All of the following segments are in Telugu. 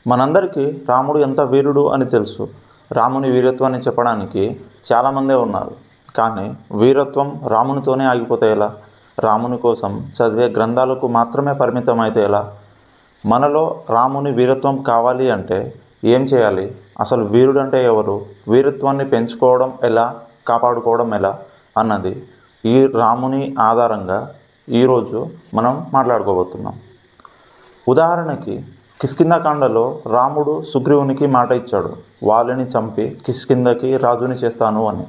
మనందరికీ రాముడు ఎంత వీరుడు అని తెలుసు. రాముని వీరత్వాన్ని చెప్పడానికి చాలామందే ఉన్నారు. కానీ వీరత్వం రామునితోనే ఆగిపోతే ఎలా? రాముని కోసం చదివే గ్రంథాలకు మాత్రమే పరిమితం అయితే ఎలా? మనలో రాముని వీరత్వం కావాలి అంటే ఏం చేయాలి? అసలు వీరుడు అంటే ఎవరు? వీరత్వాన్ని పెంచుకోవడం ఎలా, కాపాడుకోవడం ఎలా అన్నది ఈ రాముని ఆధారంగా ఈరోజు మనం మాట్లాడుకోబోతున్నాం. ఉదాహరణకి కిష్కింధకాండలో రాముడు సుగ్రీవునికి మాట ఇచ్చాడు, వాళ్ళని చంపి కిష్కింధకి రాజుని చేస్తాను అని.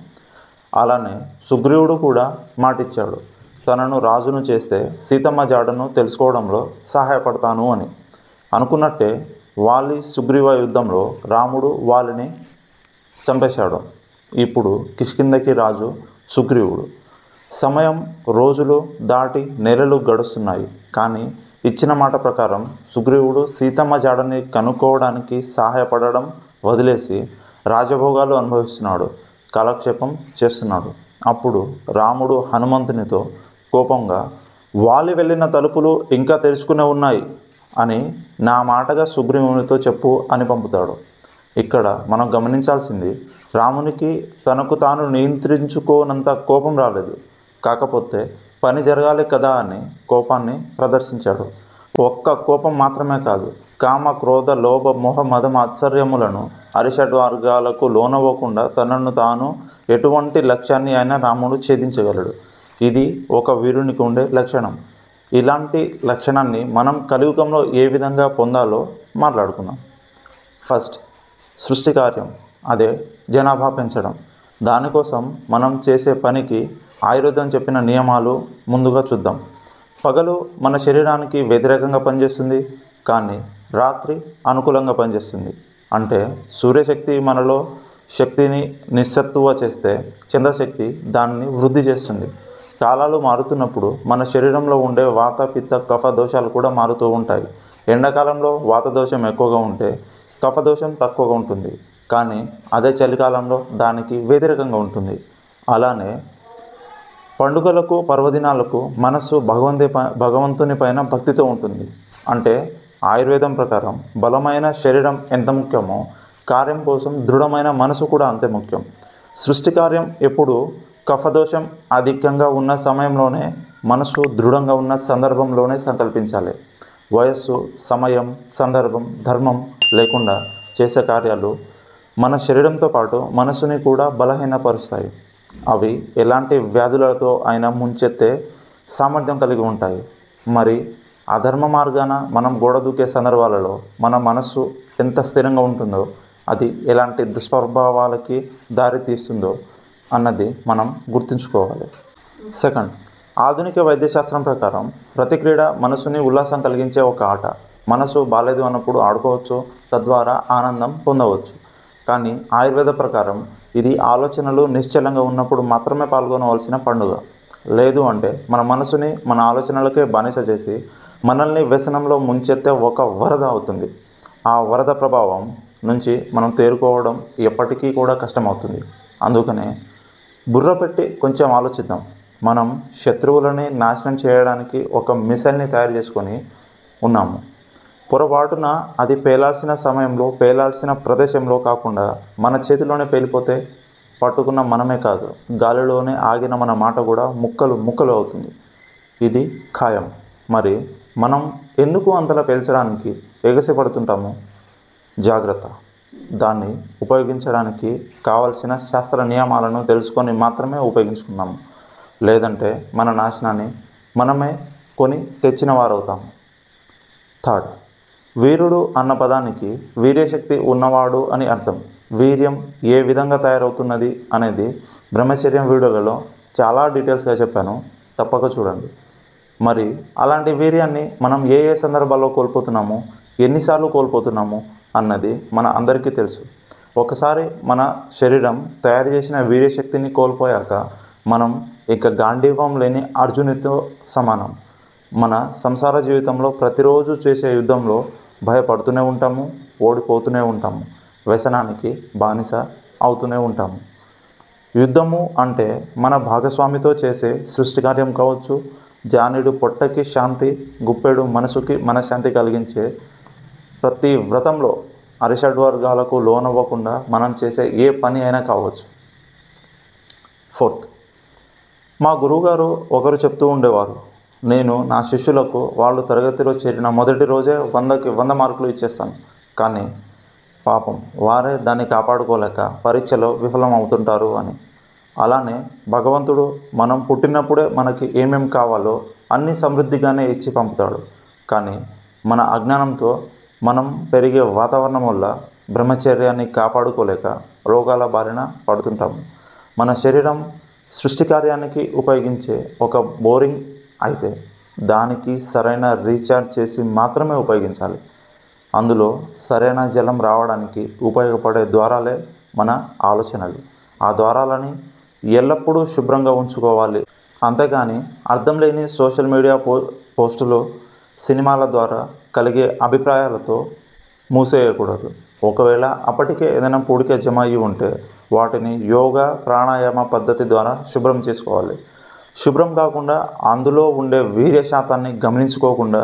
అలానే సుగ్రీవుడు కూడా మాట ఇచ్చాడు, తనను రాజును చేస్తే సీతమ్మ జాడను తెలుసుకోవడంలో సహాయపడతాను అని. అనుకున్నట్టే వాలి సుగ్రీవ యుద్ధంలో రాముడు వాళ్ళని చంపేశాడు. ఇప్పుడు కిష్కింధకి రాజు సుగ్రీవుడు. సమయం రోజులు దాటి నెలలు గడుస్తున్నాయి. కానీ ఇచ్చిన మాట ప్రకారం సుగ్రీవుడు సీతమ్మ జాడని కనుక్కోవడానికి సహాయపడడం వదిలేసి రాజభోగాలు అనుభవిస్తున్నాడు, కాలక్షేపం చేస్తున్నాడు. అప్పుడు రాముడు హనుమంతునితో కోపంగా, వాలి వెళ్ళిన తలుపులు ఇంకా తెరుచుకునే ఉన్నాయి అని నా మాటగా సుగ్రీవునితో చెప్పు అని పంపుతాడు. ఇక్కడ మనం గమనించాల్సింది, రామునికి తనకు తాను నియంత్రించుకోనంత కోపం రాలేదు. కాకపోతే పని జరగాలి కదా అని కోపాన్ని ప్రదర్శించాడు. ఒక్క కోపం మాత్రమే కాదు, కామ, క్రోధ, లోభ, మోహ, మద, ఆశ్చర్యములను అరిషడ్వర్గాలకు లోనవ్వకుండా తనను తాను ఎటువంటి లక్ష్యాన్ని అయినా రాముడు ఛేదించగలడు. ఇది ఒక వీరునికి ఉండే లక్షణం. ఇలాంటి లక్షణాన్ని మనం కలియుగంలో ఏ విధంగా పొందాలో మాట్లాడుకుందాం. ఫస్ట్, సృష్టి కార్యం, అదే జనాభా పెంచడం. దానికోసం మనం చేసే పనికి ఆయుర్వేదం చెప్పిన నియమాలు ముందుగా చూద్దాం. పగలు మన శరీరానికి వ్యతిరేకంగా పనిచేస్తుంది, కానీ రాత్రి అనుకూలంగా పనిచేస్తుంది. అంటే సూర్యశక్తి మనలో శక్తిని నిస్సత్తువ చేస్తే చంద్రశక్తి దాన్ని వృద్ధి చేస్తుంది. కాలాలు మారుతున్నప్పుడు మన శరీరంలో ఉండే వాత, పిత్త, కఫ దోషాలు కూడా మారుతూ ఉంటాయి. ఎండాకాలంలో వాత దోషం ఎక్కువగా ఉంటే కఫ దోషం తక్కువగా ఉంటుంది, కానీ అదే చలికాలంలో దానికి వ్యతిరేకంగా ఉంటుంది. అలానే పండుగలకు, పర్వదినాలకు మనస్సు భగవంతుని పైన భక్తితో ఉంటుంది. అంటే ఆయుర్వేదం ప్రకారం బలమైన శరీరం ఎంత ముఖ్యమో కార్యం కోసం దృఢమైన మనసు కూడా అంతే ముఖ్యం. సృష్టి కార్యం ఎప్పుడు కఫదోషం అధికంగా ఉన్న సమయంలోనే, మనసు దృఢంగా ఉన్న సందర్భంలోనే సంకల్పించాలి. వయస్సు, సమయం, సందర్భం, ధర్మం లేకుండా చేసే కార్యాలు మన శరీరంతో పాటు మనసుని కూడా బలహీనపరుస్తాయి. అవి ఎలాంటి వ్యాధులతో అయినా ముంచెత్తే సామర్థ్యం కలిగి ఉంటాయి. మరి అధర్మ మార్గాన మనం గోడ దూకే సందర్భాలలో మన మనస్సు ఎంత స్థిరంగా ఉంటుందో, అది ఎలాంటి దుష్ప్రభావాలకి దారి తీస్తుందో అన్నది మనం గుర్తుంచుకోవాలి. సెకండ్, ఆధునిక వైద్యశాస్త్రం ప్రకారం ప్రతి క్రీడ మనసుని ఉల్లాసం కలిగించే ఒక ఆట. మనసు బాలేదు అన్నప్పుడు ఆడుకోవచ్చు, తద్వారా ఆనందం పొందవచ్చు. కానీ ఆయుర్వేద ప్రకారం ఇది ఆలోచనలు నిశ్చలంగా ఉన్నప్పుడు మాత్రమే పాల్గొనవలసిన పండుగ. లేదు అంటే మన మనసుని మన ఆలోచనలకే బానిస చేసి మనల్ని వ్యసనంలో ముంచెత్తే ఒక వరద అవుతుంది. ఆ వరద ప్రభావం నుంచి మనం తేరుకోవడం ఎప్పటికీ కూడా కష్టమవుతుంది. అందుకనే బుర్ర పెట్టి కొంచెం ఆలోచిద్దాం. మనం శత్రువులని నాశనం చేయడానికి ఒక మిసైల్ని తయారు చేసుకొని ఉన్నాము. పొరపాటున అది పేలాల్సిన సమయంలో, పేలాల్సిన ప్రదేశంలో కాకుండా మన చేతిలోనే పేలిపోతే పట్టుకున్న మనమే కాదు, గాలిలోనే ఆగిన మన మాట కూడా ముక్కలు ముక్కలు అవుతుంది. ఇది ఖాయం. మరి మనం ఎందుకు అంతలా పేల్చడానికి ఎగసిపడుతుంటాము? జాగ్రత్త. దాన్ని ఉపయోగించడానికి కావలసిన శాస్త్ర నియమాలను తెలుసుకొని మాత్రమే ఉపయోగించుకున్నాము. లేదంటే మన నాశనాన్ని మనమే కొని తెచ్చిన వారవుతాము. థర్డ్, వీరుడు అన్న పదానికి వీర్యశక్తి ఉన్నవాడు అని అర్థం. వీర్యం ఏ విధంగా తయారవుతున్నది అనేది బ్రహ్మచర్యం వీడియోలలో చాలా డీటెయిల్స్గా చెప్పాను, తప్పక చూడండి. మరి అలాంటి వీర్యాన్ని మనం ఏ ఏ సందర్భాల్లో కోల్పోతున్నాము, ఎన్నిసార్లు కోల్పోతున్నాము అన్నది మన అందరికీ తెలుసు. ఒకసారి మన శరీరం తయారు చేసిన వీర్యశక్తిని కోల్పోయాక మనం ఇక గాంధీవం లేని అర్జునుడితో సమానం. మన సంసార జీవితంలో ప్రతిరోజు చేసే యుద్ధంలో భయపడుతూనే ఉంటాము, ఓడిపోతూనే ఉంటాము, వ్యసనానికి బానిస అవుతూనే ఉంటాము. యుద్ధము అంటే మన భాగస్వామితో చేసే సృష్టి కార్యం కావచ్చు, జానుడు పొట్టకి శాంతి, గుప్పెడు మనసుకి మనశ్శాంతి కలిగించే ప్రతి వ్రతంలో అరిషడ్వర్గాలకు లోనవ్వకుండా మనం చేసే ఏ పని అయినా కావచ్చు. 4th, మా గురువుగారు ఒకరు చెప్తూ ఉండేవారు, నేను నా శిష్యులకు వాళ్ళు తరగతిలో చేరిన మొదటి రోజే 100కి 100 మార్కులు ఇచ్చేస్తాను. కానీ పాపం వారే దాన్ని కాపాడుకోలేక పరీక్షలో విఫలం అవుతుంటారు అని. అలానే భగవంతుడు మనం పుట్టినప్పుడే మనకి ఏమేం కావాలో అన్నీ సమృద్ధిగానే ఇచ్చి పంపుతాడు. కానీ మన అజ్ఞానంతో మనం పెరిగే వాతావరణం వల్ల బ్రహ్మచర్యాన్ని కాపాడుకోలేక రోగాల బారిన పడుతుంటాము. మన శరీరం సృష్టి కార్యానికి ఉపయోగించే ఒక బోరింగ్ అయితే దానికి సరైన రీఛార్జ్ చేసి మాత్రమే ఉపయోగించాలి. అందులో సరైన జలం రావడానికి ఉపయోగపడే ద్వారాలే మన ఆలోచనలు. ఆ ద్వారాలని ఎల్లప్పుడూ శుభ్రంగా ఉంచుకోవాలి. అంతేగాని అర్థం లేని సోషల్ మీడియా పోస్టులు, సినిమాల ద్వారా కలిగే అభిప్రాయాలతో మూసేయకూడదు. ఒకవేళ అప్పటికే ఏదైనా పూడిక జమ అయ్యి ఉంటే వాటిని యోగా, ప్రాణాయామ పద్ధతి ద్వారా శుభ్రం చేసుకోవాలి. శుభ్రం కాకుండా అందులో ఉండే వీర్య శాతాన్ని గమనించుకోకుండా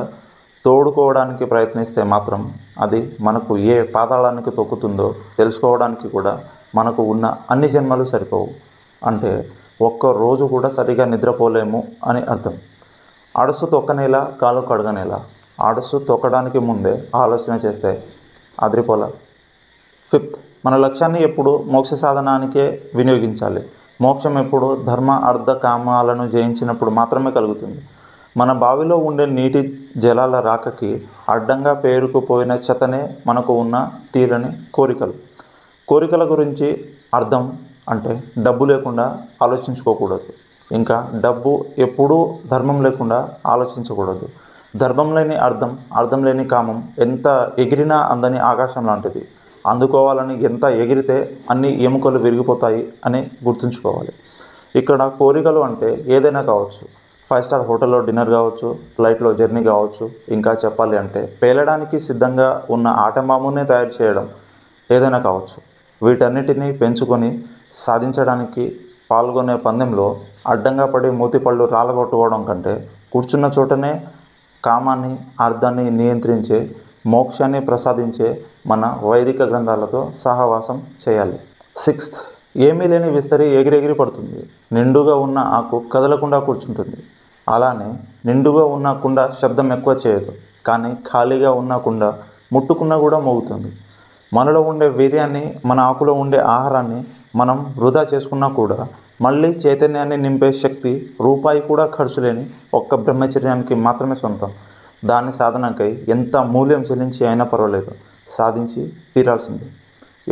తోడుకోవడానికి ప్రయత్నిస్తే మాత్రం అది మనకు ఏ పాతాళానికి తొక్కుతుందో తెలుసుకోవడానికి కూడా మనకు ఉన్న అన్ని జన్మలు సరిపోవు. అంటే ఒక్క రోజు కూడా సరిగా నిద్రపోలేము అని అర్థం. అడుసు తొక్కనేలా, కాలు కడగనేలా. అడుసు తొక్కడానికి ముందే ఆలోచన చేస్తే అదిరిపోలా. 5th, మన లక్ష్యాన్ని ఎప్పుడు మోక్ష సాధనానికే వినియోగించాలి. మోక్షం ఎప్పుడు ధర్మ, అర్థ, కామాలను జయించినప్పుడు మాత్రమే కలుగుతుంది. మన బావిలో ఉండే నీటి జలాల రాకకి అడ్డంగా పేరుకుపోయిన చెత్తనే మనకు ఉన్న తీరని కోరికలు. కోరికల గురించి అర్థం అంటే డబ్బు లేకుండా ఆలోచించుకోకూడదు. ఇంకా డబ్బు ఎప్పుడూ ధర్మం లేకుండా ఆలోచించకూడదు. ధర్మం లేని అర్థం, అర్థం లేని కామం ఎంత ఎగిరినా అందని ఆకాశం లాంటిది. అందుకోవాలని ఎంత ఎగిరితే అన్ని ఎముకలు విరిగిపోతాయి అని గుర్తుంచుకోవాలి. ఇక్కడ కోరికలు అంటే ఏదైనా కావచ్చు. 5 స్టార్ హోటల్లో డిన్నర్ కావచ్చు, ఫ్లైట్లో జర్నీ కావచ్చు, ఇంకా చెప్పాలి అంటే పేలడానికి సిద్ధంగా ఉన్న ఆటంబాంబునే తయారు చేయడం ఏదైనా కావచ్చు. వీటన్నిటినీ పెంచుకొని సాధించడానికి పాల్గొనే పందెంలో అడ్డంగా పడి మూతిపళ్ళు రాలగొట్టుకోవడం కంటే కూర్చున్న చోటనే కామాన్ని, అర్థాన్ని నియంత్రించే, మోక్షాన్ని ప్రసాదించే మన వైదిక గ్రంథాలతో సహవాసం చేయాలి. 6th, ఏమీ లేని విస్తరి ఎగిరెగిరి పడుతుంది. నిండుగా ఉన్న ఆకు కదలకుండా కూర్చుంటుంది. అలానే నిండుగా ఉన్న కుండ శబ్దం ఎక్కువ చేయదు. కానీ ఖాళీగా ఉన్న కుండ ముట్టుకున్నా కూడా మోగుతుంది. మనలో ఉండే వీర్యాన్ని, మన ఆకులో ఉండే ఆహారాన్ని మనం వృధా చేసుకున్నా కూడా మళ్ళీ చైతన్యాన్ని నింపే శక్తి రూపాయి కూడా ఖర్చు లేని ఒక్క బ్రహ్మచర్యానికి మాత్రమే సొంతం. దాని సాధనకై ఎంత మూల్యం చెల్లించి అయినా పర్వాలేదు, సాధించి తీరాల్సింది.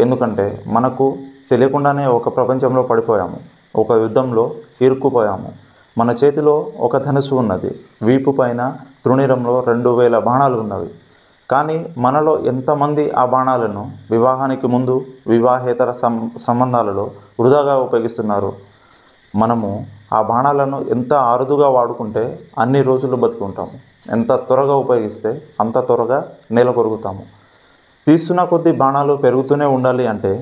ఎందుకంటే మనకు తెలియకుండానే ఒక ప్రపంచంలో పడిపోయాము, ఒక యుద్ధంలో ఇరుక్కుపోయాము. మన చేతిలో ఒక ధనుసు ఉన్నది, వీపు పైన తృణీరంలో 2000 బాణాలు ఉన్నవి. కానీ మనలో ఎంతమంది ఆ బాణాలను వివాహానికి ముందు, వివాహేతర సంబంధాలలో వృధాగా ఉపయోగిస్తున్నారు? మనము ఆ బాణాలను ఎంత అరుదుగా వాడుకుంటే అన్ని రోజులు బతుకుంటాము. ఎంత త్వరగా ఉపయోగిస్తే అంత త్వరగా నేల కొరుగుతాము. తీస్తున్న కొద్దీ బాణాలు పెరుగుతూనే ఉండాలి అంటే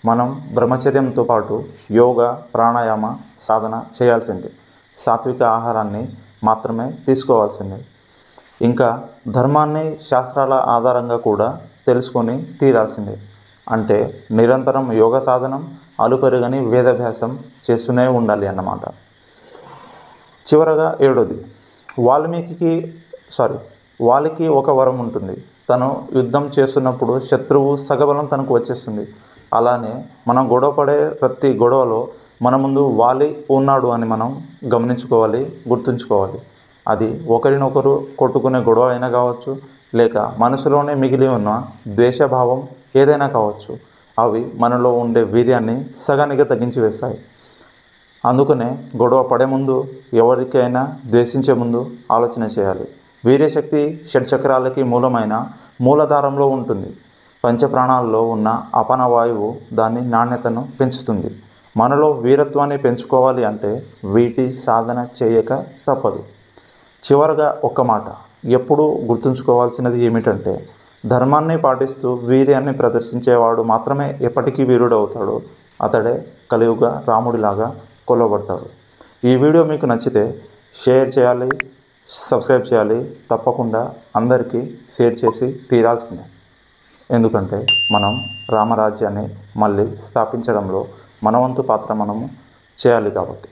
మనం బ్రహ్మచర్యంతో పాటు యోగా, ప్రాణాయామ సాధన చేయాల్సిందే. సాత్విక ఆహారాన్ని మాత్రమే తీసుకోవాల్సిందే. ఇంకా ధర్మాన్ని శాస్త్రాల ఆధారంగా కూడా తెలుసుకొని తీరాల్సిందే. అంటే నిరంతరం యోగ సాధనం, అలుపెరుగని వేదాభ్యాసం చేస్తూనే ఉండాలి అన్నమాట. చివరగా 7వది, వాలికి ఒక వరం ఉంటుంది. తను యుద్ధం చేస్తున్నప్పుడు శత్రువు సగబలం తనకు వచ్చేస్తుంది. అలానే మనం గొడవపడే ప్రతి గొడవలో మన ముందు వాలి ఉన్నాడు అని మనం గమనించుకోవాలి, గుర్తుంచుకోవాలి. అది ఒకరినొకరు కొట్టుకునే గొడవ అయినా కావచ్చు, లేక మనసులోనే మిగిలి ఉన్న ద్వేషభావం ఏదైనా కావచ్చు. అవి మనలో ఉండే వీర్యాన్ని సగానికి తగ్గించి వేస్తాయి. అందుకనే గొడవ పడే ముందు, ఎవరికైనా ద్వేషించే ముందు ఆలోచన చేయాలి. వీర్యశక్తి షట్చక్రాలకి మూలమైన మూలధారంలో ఉంటుంది. పంచప్రాణాల్లో ఉన్న అపాన వాయువు దాని నాణ్యతను పెంచుతుంది. మనలో వీరత్వాన్ని పెంచుకోవాలి అంటే వీటి సాధన చేయక తప్పదు. చివరగా ఒక్క మాట ఎప్పుడూ గుర్తుంచుకోవాల్సినది ఏమిటంటే, ధర్మాన్ని పాటిస్తూ వీర్యాన్ని ప్రదర్శించేవాడు మాత్రమే ఎప్పటికీ వీరుడవుతాడు. అతడే కలియుగ రాముడిలాగా కొలవబడతాడు. ఈ వీడియో మీకు నచ్చితే షేర్ చేయాలి, సబ్స్క్రైబ్ చేయాలి. తప్పకుండా అందరికీ షేర్ చేసి తీరాల్సిందే. ఎందుకంటే మనం రామరాజ్యాన్ని మళ్ళీ స్థాపించడంలో మన వంతు పాత్ర మనము చేయాలి కాబట్టి.